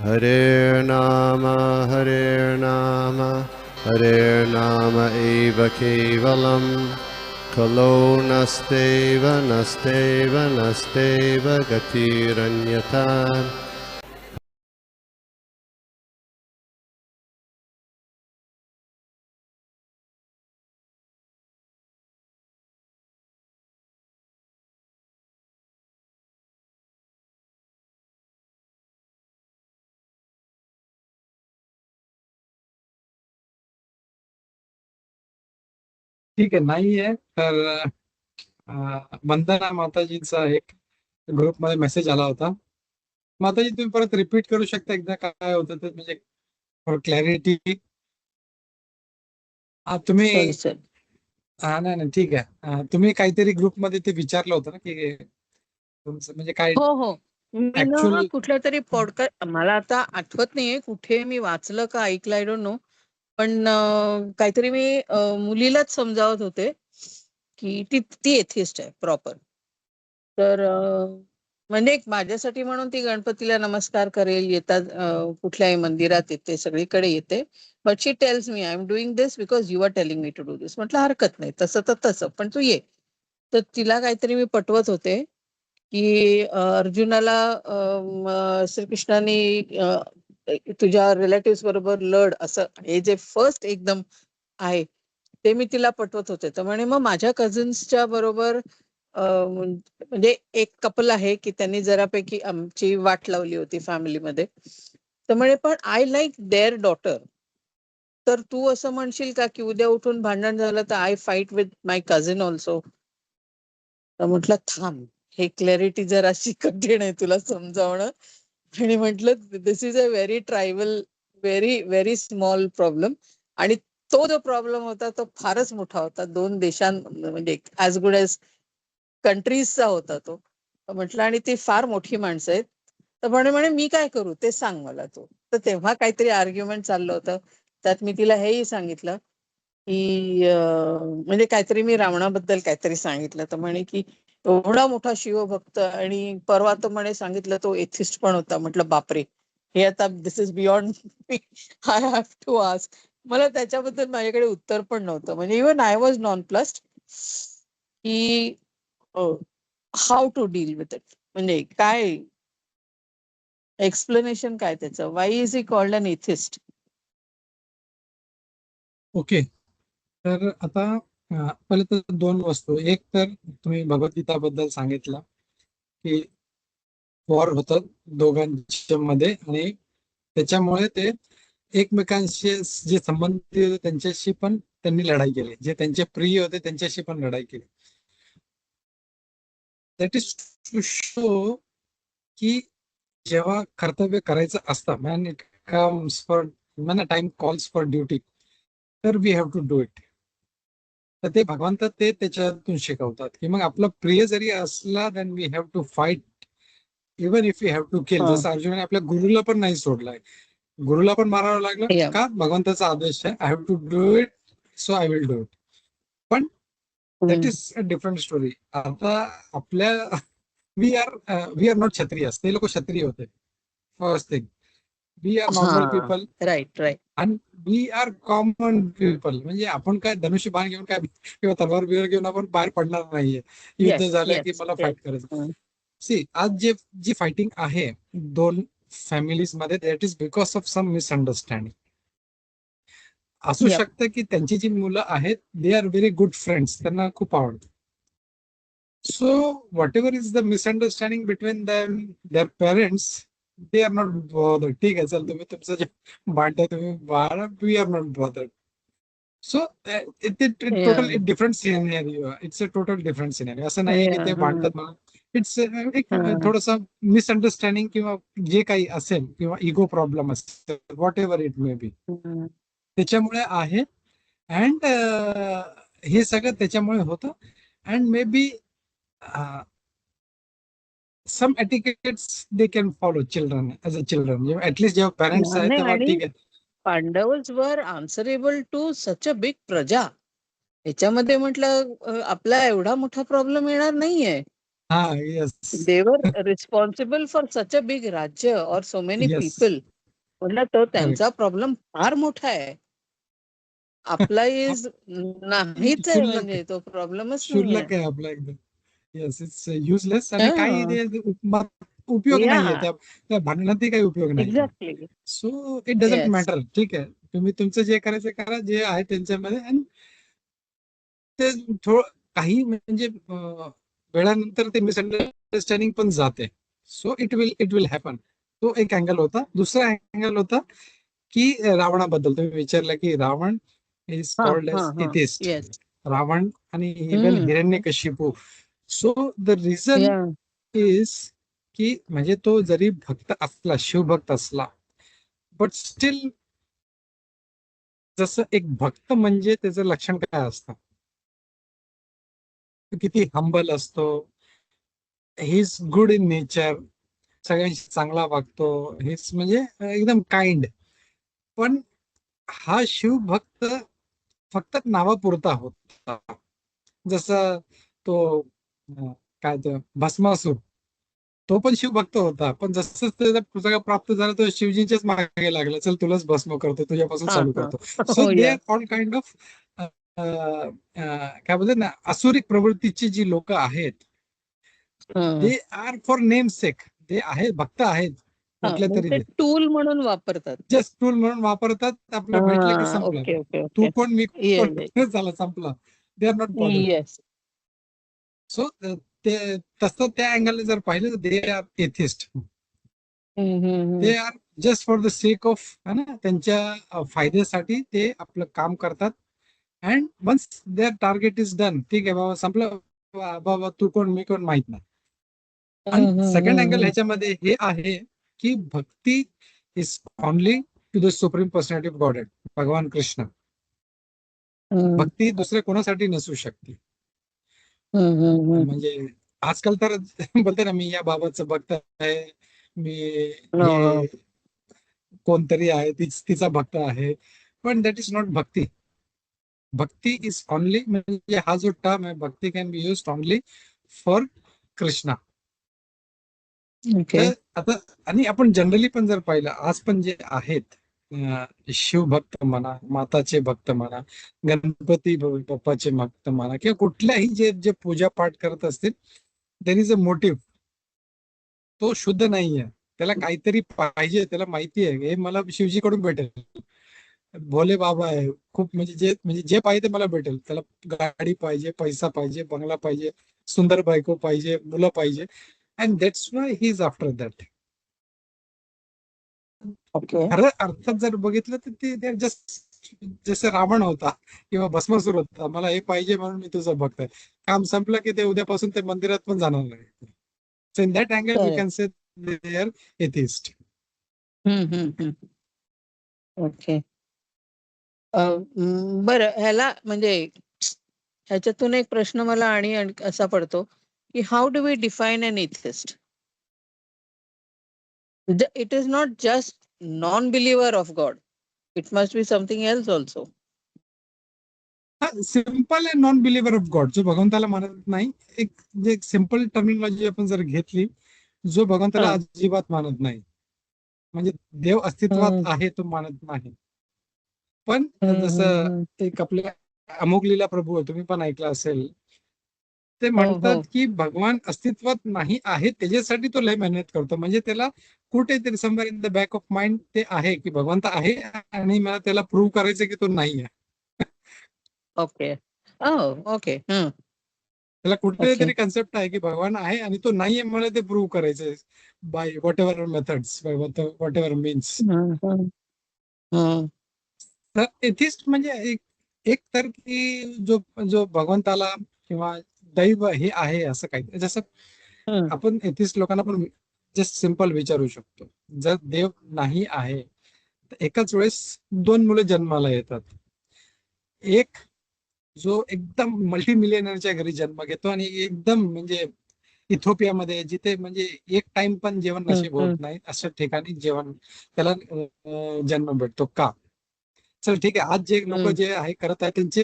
Hare Nama, Hare Nama eva kevalam, Kalo nasteva, nasteva, nasteva gatiranyata. ठीक आहे, नाहीये तर वंदना माताजींचा एक ग्रुपमध्ये मेसेज आला होता. माताजी तुम्ही परत रिपीट करू शकता एकदा काय होतं ते, म्हणजे फॉर क्लॅरिटी. तुम्ही नाही नाही ठीक आहे. तुम्ही काहीतरी ग्रुपमध्ये ते विचारलं होतं ना की तुमचं म्हणजे काय हो हो, मी ना ऍक्च्युअल. कुठल्या तरी पॉडकास्ट, मला आता आठवत नाहीये कुठे मी वाचलं का ऐकलं, आय डोंट नो, पण काहीतरी मी मुलीलाच समजावत होते की ती एथिस्ट आहे प्रॉपर. तर म्हणजे माझ्यासाठी म्हणून ती गणपतीला नमस्कार करेल, येतात कुठल्याही मंदिरात येते, सगळीकडे येते, but she tells me I am doing this because you are telling me to do this. म्हटलं हरकत नाही, तसं तर तसं, पण तू ये. तर तिला काहीतरी मी पटवत होते की अर्जुनाला श्रीकृष्णाने तुझ्या रिलेटिव्ह बरोबर लढ, असं हे जे फर्स्ट एकदम आहे ते मी तिला पटवत होते. तर म्हणे मग माझ्या कझन्सच्या बरोबर म्हणजे एक कपल आहे की त्यांनी जरापैकी आमची वाट लावली होती फॅमिलीमध्ये. तर म्हणे पण आय लाईक देअर डॉटर. तर तू असं म्हणशील का की उद्या उठून भांडण झालं तर I fight with my cousin also. तर म्हटलं थांब, हे क्लॅरिटी जराशी कठीण आहे तुला समजावणं. आणि म्हटलं this is a very tribal, very very small problem. आणि तो जो प्रॉब्लेम होता तो फारच मोठा होता, दोन म्हणजे ऍज गुड एज कंट्रीजचा होता तो. म्हटलं आणि ती फार मोठी माणसं आहेत. तर म्हणे मी काय करू ते सांग मला तू. तर तेव्हा काहीतरी आर्ग्युमेंट चाललं होतं, त्यात मी तिला हेही सांगितलं की म्हणजे काहीतरी मी रावणाबद्दल काहीतरी सांगितलं. तर म्हणे की एवढा मोठा शिवभक्त, आणि परवा तर म्हणे सांगितलं तो एथिस्ट पण होता. म्हटलं बापरे, हे आता this is beyond I have to ask. मला त्याच्याबद्दल माझ्याकडे उत्तर पण नव्हतं. म्हणजे even I was nonplussed की how to deal with it, म्हणजे काय एक्सप्लेनेशन काय त्याचं, why is he called an atheist. Okay, तर आता पहिले तर दोन वस्तू. एक तर तुम्ही भगवद्गीताबद्दल सांगितलं की वॉर होतं दोघांच्या मध्ये, आणि त्याच्यामुळे ते एकमेकांशी जे संबंधित होते त्यांच्याशी पण त्यांनी लढाई केली, जे त्यांचे प्रिय होते त्यांच्याशी पण लढाई केली. दॅट इज टू शो की जेव्हा कर्तव्य करायचं असतं, man it comes for, man time calls for duty, तर we have to do it. तर ते भगवंत ते त्याच्यातून शिकवतात की मग आपला प्रिय जरी असला then we have to fight even if you have to kill. जसं अर्जुनाने आपल्या गुरुला पण नाही सोडलाय, गुरुला पण मारावं लागलं का भगवंताचा आदेश आहे, I have to do it, so I will do it. पण that is a different story. आता आपल्या वी आर नॉट क्षत्रिय, ते लोक क्षत्रिय होते. First thing, we are normal people, right right. आणि वी आर कॉमन पीपल. म्हणजे आपण काय धनुष्यबाण घेऊन काय किंवा तलवार बिलवार घेऊन आपण बाहेर पडणार नाहीये. युद्ध झालं की मला फाईट करायचं. सी, आज जी फायटिंग आहे दोन फॅमिलीज मध्ये, that is because of some misunderstanding. असू शकतं की त्यांची जी मुलं आहेत they are very good friends, त्यांना खूप आवडतं. So whatever is the misunderstanding between their parents, they are not bothered. ठीक आहे, चल तुम्ही तुमचं जे भांडताय तुम्ही बाळा, we are not bothered. So total different scenario, it's a total different scenario. असं नाहीये की ते भांडतात म्हणून. इट्स एक थोडस मिसअंडरस्टँडिंग किंवा जे काही असेल, किंवा इगो प्रॉब्लेम असेल, whatever it may be, त्याच्यामुळे आहे. अँड हे सगळं त्याच्यामुळे होतं. And may be some etiquettes they can follow children as a children. At least जेव्हा पॅरेंट्स आहेत तेव्हा ठीक आहे. Pandavas were answerable to such a big praja. याच्यामध्ये म्हटलं आपला एवढा मोठा प्रॉब्लेम येणार नाहीये. हा, येस, दे वर responsible for such a big राज्य और सो मेनी येस, पीपल. म्हटलं तो त्यांचा प्रॉब्लेम फार मोठा आहे. आपला इज नाहीच आहे, क्षुल्लक म्हणजे तो प्रॉब्लेमच नाहीये. क्षुल्लक आहे आपला एकदम. येस, इट्स युजलेस आणि काही उपयोग नाहीये या त्या भांडणातही काही उपयोग नाहीये. Exactly. So it doesn't yes. Matter. ठीक आहे, तुम्ही तुमचं जे करायचं करा, जे आहे त्यांच्यामध्ये. आणि ते थोडं काही म्हणजे वेळानंतर ते मिसअंडरस्टँडिंग पण जाते. So it will happen. तो एक अँगल होता. दुसरा अँगल होता की रावणाबद्दल तुम्ही विचारलं की रावण इज हा कॉल्ड हा एज हा. एथिस्ट. येस. रावण आणि even Hiranyakashipu. So the reason या इज की म्हणजे तो जरी भक्त असला, शिवभक्त असला, बट स्टील जसं एक भक्त म्हणजे त्याचं लक्षण काय असतं, तो किती हंबल असतो. He is good in nature, सगळ्यांशी चांगला वागतो, हेच म्हणजे एकदम काइंड. पण हा शिवभक्त फक्त नावापुरता होता. जसं तो काय तो भस्मासूर, तो पण शिवभक्त होता, पण जसं त्याचा सगळं प्राप्त झालं तो शिवजींच्याच मागे लागला, चल तुलाच भस्म करतो, तुझ्यापासून हा चालू हा. करतो. सो हो दे या. आर ऑल काइंड ऑफ काय बोलतात ना, असुरिक प्रवृत्तीची जी लोक आहेत, दे आर फॉर नेम सेक, ते आहेत भक्त आहेत कुठल्या तरी, ते टूल म्हणून वापरतात ते. जस्ट टूल म्हणून वापरतात. आपलं भेटलं की हा. संपलं, ओके ओके तू ओके. कोण मी कोण, येस झाला संपला. They are not bothered. Yes. So ते तसं त्या अँगलने जर पाहिलं तर दे आर एथिस्ट. ते are just for the sake of, है ना, त्यांच्या फायद्यासाठी ते आपलं काम करतात. And once their target is done, ठीक आहे बाबा संपलं, बाबा तू कोण मी कोण माहित नाही. आणि सेकंड अँगल ह्याच्यामध्ये हे आहे की bhakti is only to the supreme personality of God, Bhagwan Krishna. भक्ती दुसऱ्या कोणासाठी नसू शकते. म्हणजे आजकाल तर बोलते ना, मी या बाबाचं भक्त आहे, मी हे कोणतरी आहे, तिचा भक्त आहे, पण that is not bhakti. Bhakti is only, म्हणजे हा जो टर्म आहे bhakti can be used only for Krishna. Okay. तर आता आणि आपण जनरली पण जर पाहिलं, आज पण जे आहेत शिवभक्त म्हणा, माताचे भक्त म्हणा, गणपती बाप्पाचे भक्त म्हणा, किंवा कुठल्याही जे जे पूजा पाठ करत असतील, देर इज अ मोटिव्ह. तो शुद्ध नाहीये, त्याला काहीतरी पाहिजे, त्याला माहिती आहे हे मला शिवजीकडून भेटेल. भोले बाबा आहे खूप, म्हणजे जे पाहिजे ते मला भेटेल. त्याला गाडी पाहिजे, पैसा पाहिजे, बंगला पाहिजे, सुंदर बायको पाहिजे, मुलं पाहिजे, and that's why he is after that. Okay. खरं अर्थात जर बघितलं तर ते जस्ट जसं रावण होता किंवा भस्मासूर होता, मला हे पाहिजे म्हणून मी तुझं भक्त आहे, काम संपलं की ते उद्यापासून ते मंदिरात पण जाणार नाही. So in that angle we can say they are atheist. Okay. बरं, ह्याला म्हणजे ह्याच्यातून एक प्रश्न मला आणि असा पडतो की how do we define an atheist? It is not just non believer of God, it must be something else also. Simple आहे नॉन बिलिव्हर ऑफ गॉड, जो भगवंताला मानत नाही. एक जे सिम्पल टर्मिनॉलॉजी आपण जर घेतली, जो भगवंताला अजिबात मानत नाही, म्हणजे देव अस्तित्वात आहे तो मानत नाही. पण जसं एक आपले अमोघ प्रभू आहे, तुम्ही पण ऐकलं असेल, ते म्हणतात की भगवान अस्तित्वात नाही आहे, त्याच्यासाठी तो लय मेहनत करतो. म्हणजे त्याला कुठेतरी somewhere in the back of mind ते आहे की भगवंत आहे, आणि मला त्याला प्रूव्ह करायचं की तो नाही आहे. ओके. ओके. त्याला कुठेतरी कन्सेप्ट आहे की भगवान आहे आणि तो नाहीये, मला ते प्रूव्ह करायचंय by what ever methods, by what ever means. तर एथिस्ट म्हणजे एक तर की जो जो भगवंताला किंवा दैव हे आहे असं काही, जसं आपण एथिस्ट लोकांना पण जस्ट सिंपल विचारू शकतो, जर देव नाही आहे तर एकाच वेळेस दोन मुलं जन्माला येतात. एक जो एकदम मल्टी मिलियनरच्या घरी जन्म घेतो आणि एकदम म्हणजे इथोपियामध्ये, जिथे म्हणजे एक टाइम पण जेवण नशीब होत नाही अशा ठिकाणी जेवण त्याला जन्म भेटतो. का? चल ठीक आहे, आज जे लोक जे आहे करत आहेत त्यांचे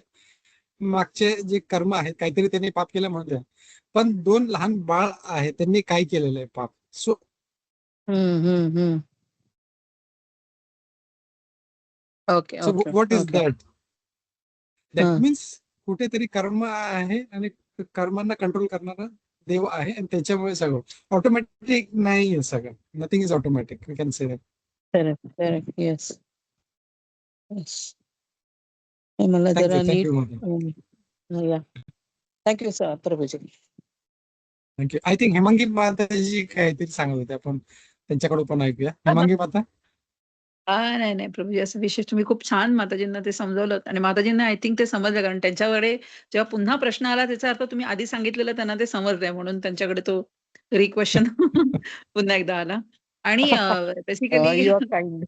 मागचे जे कर्म आहेत, काहीतरी त्यांनी पाप केलं म्हणून द्या. पण दोन लहान बाळ आहे, त्यांनी काय केलेलं आहे पाप? So okay so okay what is okay. That? That means कुठेतरी कर्म आहे आणि कर्मांना कंट्रोल करणारा देव आहे आणि त्याच्यामुळे सगळं ऑटोमॅटिक नाही सगळं. Nothing is automatic, we can say that. Correct correct. Yes yes. मला जरा थँक्यू नीट. या. Thank you sir Prabhuji. Thank you. I think Hemangi Mataji काहीतरी सांगत होते, आपण त्यांच्याकडे पण ऐकूया. हेमांगी माता. नाही नाही प्रभूजी, असं विशेष तुम्ही खूप छान माताजींना ते समजावलं आणि माताजींना आय थिंक ते समजलं, कारण त्यांच्याकडे जेव्हा पुन्हा प्रश्न आला त्याचा अर्थ तुम्ही आधी सांगितलेलं त्यांना ते समजलंय, म्हणून त्यांच्याकडे तो रिक्वेशन पुन्हा एकदा आला. आणि basically you are kind.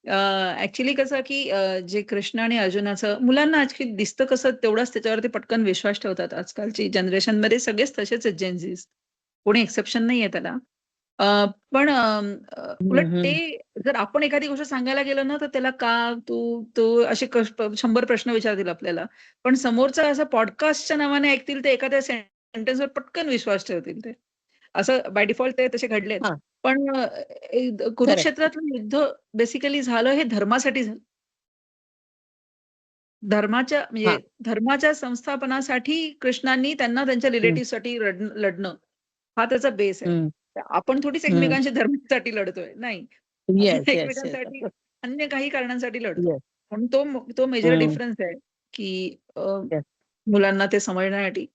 Actually कसं की जे कृष्ण आणि अर्जुनाचं मुलांना ऍक्च्युली दिसतं कसं तेवढंच त्याच्यावरती पटकन विश्वास ठेवतात. आजकालची जनरेशन मध्ये सगळेच तसेच आहेत जेनझीज, कोणी एक्सेप्शन नाहीये त्याला. पण उलट ते जर आपण एखादी गोष्ट सांगायला गेलो ना तर त्याला का तू तू असे 100 प्रश्न विचारतील आपल्याला. पण समोरचा असं पॉडकास्टच्या नावाने ऐकतील ते एखाद्या सेंटेन्सवर पटकन विश्वास ठेवतील ते. असं बाय डिफॉल्ट ते तसे घडलेत. हा. पण कुरुक्षेत्रातलं युद्ध बेसिकली झालं हे धर्मासाठी झालं. धर्माच्या हा. म्हणजे धर्माच्या संस्थापनासाठी कृष्णांनी त्यांना त्यांच्या रिलेटिव्हसाठी लढणं हा त्याचा बेस आहे. आपण थोडीच एकमेकांशी धर्मासाठी लढतोय, नाही. आपण येस येस येस. एकमेकांसाठी अन्य काही कारणांसाठी लढतो. येस. म्हणून तो मेजर डिफरन्स आहे की Yes. मुलांना ते समजण्यासाठी.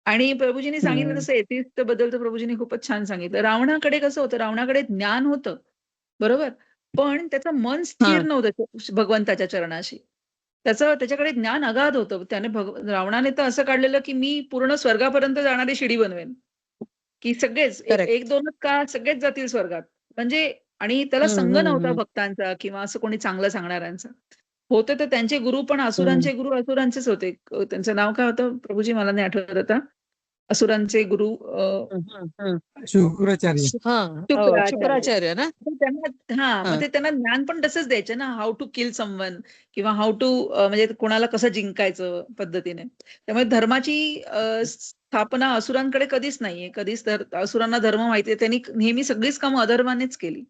आणि प्रभूजींनी सांगितलं तसं एथिस्ट बद्दल तर प्रभूजींनी खूपच छान सांगितलं. रावणाकडे कसं होतं, रावणाकडे ज्ञान होतं, बरोबर, पण त्याचं मन स्थिर नव्हतं भगवंताच्या चरणाशी. त्याच्याकडे ज्ञान अगाध होतं. त्याने रावणाने तर असं काढलेलं की मी पूर्ण स्वर्गापर्यंत जाणारी शिडी बनवेन, की सगळेच Correct. एक दोनच का सगळेच जातील स्वर्गात. म्हणजे आणि त्याला संग नव्हता भक्तांचा किंवा असं कोणी चांगलं सांगणाऱ्यांचा. होते तर त्यांचे गुरु पण असुरांचे गुरु असुरांचेच होते. त्यांचं नाव काय होतं प्रभूजी, मला नाही आठवत आता. असुरांचे गुरु शुक्राचार्य. शुक्राचार्य ना. मग ते त्यांना ज्ञान पण तसंच द्यायचे ना, हाऊ टू किल समवन किंवा हाऊ टू म्हणजे कोणाला कसं जिंकायचं पद्धतीने. त्यामुळे धर्माची स्थापना असुरांकडे कधीच नाहीये. कधीच असुरांना धर्म माहितीये, त्यांनी नेहमी सगळीच कामं अधर्मानेच केली.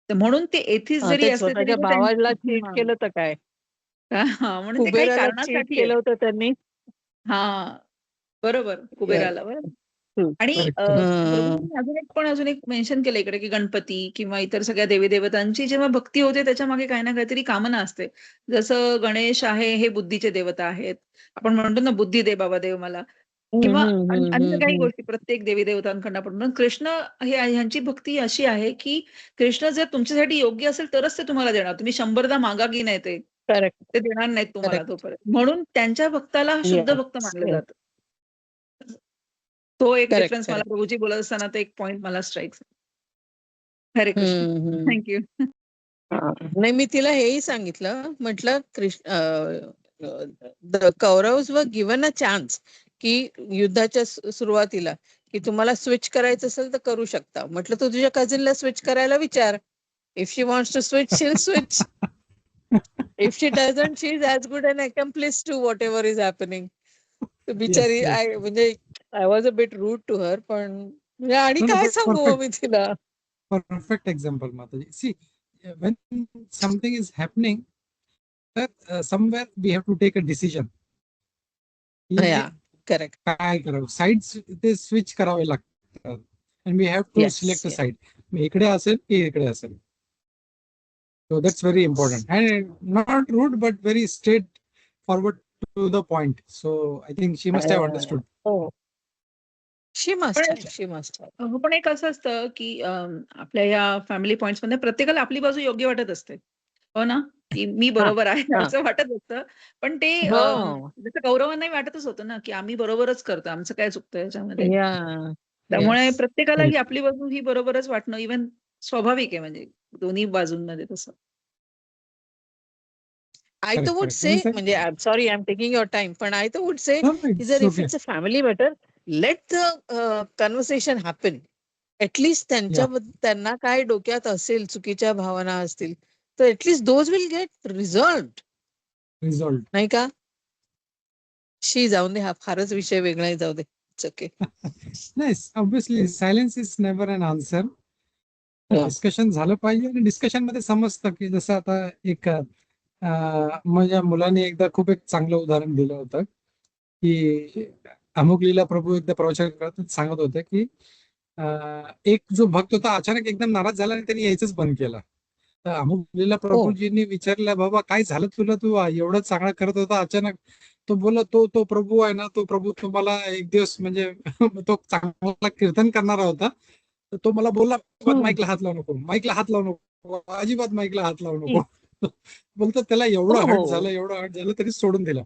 तर म्हणून ते एथिस्ट जरी असले तरी स्वतःच्या भावाला चीट केलं तर काय, म्हणून ते काही कुबेराला चीट कारणासाठी केलं होतं त्यांनी. हा बरोबर, कुबेराला बरोबर. आणि प्रभूंनी अजून एक मेन्शन केलं इकडे की गणपती किंवा इतर सगळ्या देवी देवतांची जेव्हा भक्ती होते त्याच्या मागे काही ना काहीतरी कामना असते. जसं गणेश आहे हे बुद्धीचे देवता आहेत. आपण म्हणतो ना बुद्धी दे बाबा देव मला, किंवा अन्य काही गोष्टी प्रत्येक देवी देवतांकडनं आपण. कृष्ण ह्यांची भक्ती अशी आहे की कृष्ण जर तुमच्यासाठी योग्य असेल तरच ते तुम्हाला देणार. तुम्ही 100दा मागा की नाही ते देणार नाहीत तुम्हाला तोपर्यंत. म्हणून त्यांच्या भक्ताला शुद्ध भक्त मानलं जातं. तो एक डिफरन्स मला प्रभूजी बोलत असताना ते एक पॉइंट मला स्ट्राईक. हरे कृष्ण. थँक्यू. नाही, मी तिला हेही सांगितलं, म्हटलं द कौरव्स वर गिव्हन अ चान्स की युद्धाच्या सुरुवातीला की तुम्हाला स्विच करायचं असेल तर करू शकता. म्हटलं तू तुझ्या कझिनला स्विच करायला विचार. If she wants to switch she will switch. If she doesn't she is as good an accomplice to whatever is happening. बिचारी म्हणजे I was a bit rude to her, पण म्हणजे आणि काय सांगू मी तिला. Perfect example, Mataji. See, when something is happening, somewhere we have to take a decision. Correct. काय करावं, साइड्स ते स्विच करावे लागतात. and we have to select a side. इकडे असेल की इकडे असेल. So that's very important and not rude but very straight forward to the point. So I think she must have understood. Oh. She must have. पण एक असं असतं की आपल्या या फॅमिली पॉइंट्स मध्ये प्रत्येकाला आपली बाजू योग्य वाटत असते, हो ना, की मी बरोबर आहे असं वाटत असतं. पण ते जसं कौरवांनाही वाटतच होतं ना की आम्ही बरोबरच करतो, आमचं काय चुकतं याच्यामध्ये. त्यामुळे प्रत्येकाला ही आपली बाजू ही बरोबरच वाटणं इव्हन स्वाभाविक आहे, म्हणजे दोन्ही बाजूंमध्ये तसं. I तो would say, म्हणजे I'm sorry I'm taking your time, पण I तो would say जर if it's a family matter, let the conversation happen. At least त्यांना काय डोक्यात असेल, चुकीच्या भावना असतील तर at least those will get resolved. नाही का. शी जाऊन दे, हा फारच विषय वेगळा जाऊ दे. It's okay. Nice. Obviously, silence is never an answer. Discussion झालं पाहिजे आणि डिस्कशन मध्ये समजतं की जसं आता एक माझ्या मुलाने एकदा खूप एक चांगलं उदाहरण दिलं होतं की अमुक लीला प्रभू एकदा प्रवचन करत सांगत होते की एक जो भक्त होता अचानक एकदम नाराज झाला आणि त्यांनी यायचंच बंद केलं. तर अमुक लीला प्रभूजींनी विचारलं, बाबा काय झालं तुला, तू एवढं चांगलं करत होता अचानक. तो बोलला, तो तो प्रभू आहे ना, तो प्रभू तुम्हाला एक दिवस म्हणजे तो चांगला कीर्तन करणारा होता. तर तो मला बोलला, माईकला हात लावू नको, माईकला हात लावू नको, अजिबात माईकला हात लावू नको. बोलतो त्याला एवढं हर्ट झालं, एवढं हर्ट झालं तरी सोडून दिलं.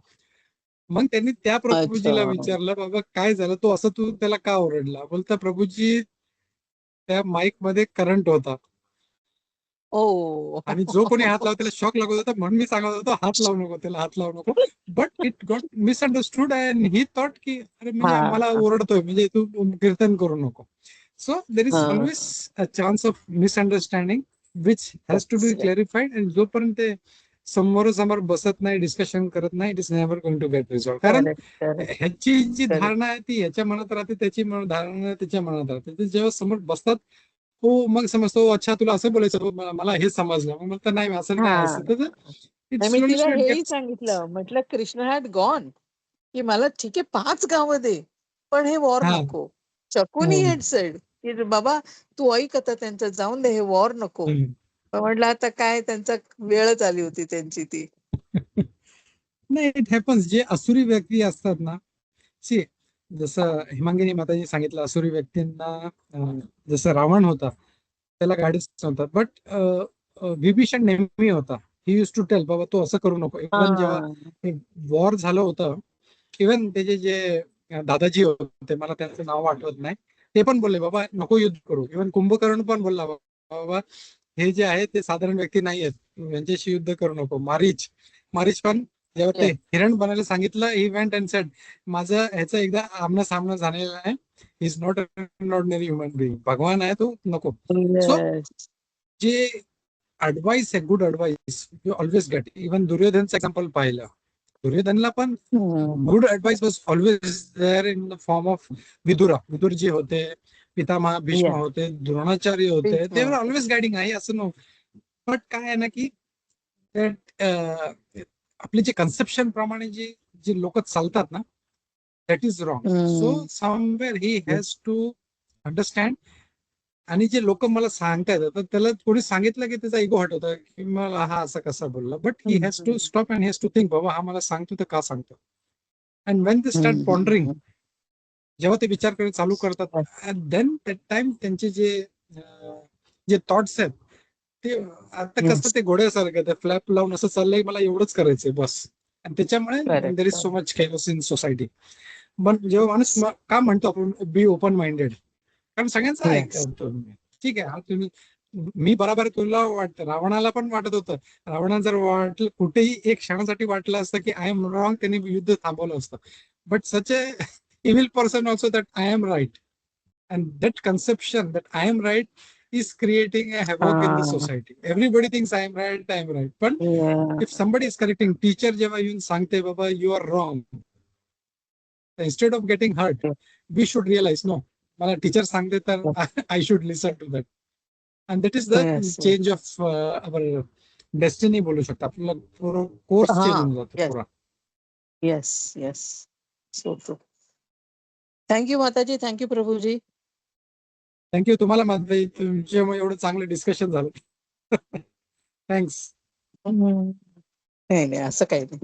मग त्यांनी त्या प्रभूजीला विचारलं, बाबा काय झालं, तो असं तू त्याला का ओरडला? बोलता प्रभूजी त्या माईक मध्ये करंट होता आणि जो कोणी हात लावतो त्याला शॉक लागत होता, म्हणून मी सांगत होतो हात लावू नको, त्याला हात लावू नको. But it got misunderstood and he thought की अरे म्हणजे मला ओरडतोय म्हणजे तू कीर्तन करू नको. So there is always a chance of misunderstanding which has to be clarified. आणि जोपर्यंत ते समोरासमोर बसत नाही, डिस्कशन करत नाही, it is never going to get resolve. कारण ह्याची जी धारणा आहे ती ह्याच्या मनात राहते, त्याची धारणा त्याच्या मनात राहते. ते जेव्हा समोर बसतात हो मग समजतो, अच्छा तुला असं बोलायचं, मला हे समजलं. मग म्हणतं नाही असं नाही, असं. मी तिला हेही सांगितलं, म्हटलं कृष्ण हॅड गॉन की मला ठीक आहे 5 गावं दे पण हे वॉर नको. शकुनी हॅड सेड की बाबा तू ऐक आता त्यांचं, जाऊन दे, हे वॉर नको. म्हटलं आता काय, त्यांचा वेळच आली होती त्यांची ती. नाही, इट हॅपन्स. जे असुरी व्यक्ती असतात ना, सी जसं हिमांगिनी माताजी सांगितलं, असुरी व्यक्तींना जसं रावण होता त्याला गाडीच नव्हता, बट विभीषण नेहमी होता. ही यूज टू टेल, बाबा तू असं करू नको. इव्हन जेव्हा वॉर झालं होतं, इव्हन त्याचे जे दादाजी होते, मला त्यांचं नाव आठवत नाही, ते पण बोलले बाबा नको युद्ध करू. इव्हन कुंभकर्ण पण बोलला, बाबा हे जे आहे ते साधारण व्यक्ती नाही आहेत, यांच्याशी युद्ध करू नको. मारीच पण जेव्हा ते हिरण बनायला सांगितलं, ही वेंट अँड सेड माझं ह्याचं एकदा आमना सामना झालेला आहे, is not an ordinary human being, भगवान आहे तो, नको. सो जे ऍडवाइस आहे, good advice you always get. Even दुर्योधनचं एक्झाम्पल पाहिलं, दुर्योधनला पण good advice was always there in the form of Vidur जे होते, पितामह भीष्म होते, द्रोणाचार्य होते, ते वर ऑलवेज गायडिंग आहे असं नव्हतं. बट काय आहे ना की आपले जे कन्सेप्शन प्रमाणे जे लोक चालतात ना, that is wrong. So somewhere he has to understand. आणि जे लोक मला सांगतायत, तर त्याला कोणी सांगितलं की त्याचा इगो हट होता की मला हा असं कसा बोलला. But he has to stop and has to think, बाबा हा मला सांगतो तर का सांगतो. And when they start pondering, जेव्हा ते विचार करायला चालू करतात, देन दॅट टाइम त्यांचे जे थॉट्स आहेत ते आता कसं ते घोड्यासारखं ते फ्लॅप लावून असं चाललंय, मला एवढंच करायचंय बस. आणि त्याच्यामुळे there is so much CARES in society. पण जेव्हा माणूस का म्हणतो आपण बी ओपन माइंडेड, कारण सगळ्यांचं ऐकतो. ठीक आहे, तुम्ही मी बरोबर तुला वाटतं, रावणाला पण वाटत होतं. रावणाला जर वाटलं, कुठेही एक क्षणासाठी वाटलं असतं की आय एम रॉंग, त्यांनी युद्ध थांबवलं असतं. But such a evil person also that I am right, and that conception that I am right is creating a havoc in the society. Everybody thinks I am right. But if somebody is correcting, teacher जेव्हा येऊन सांगते बाबा you are wrong, instead of getting hurt, we should realize no, मला teacher सांगते तर I should listen to that. And that is the change of our destiny बोलू शकतो. आपला कोर्स चेंज होऊन जातो पुरा. Yes so true. थँक्यू माताजी, थँक्यू प्रभूजी. थँक्यू तुम्हाला माताजी, तुमच्यामुळे एवढं चांगलं डिस्कशन झालं. थँक्स. नाही असं काही नाही.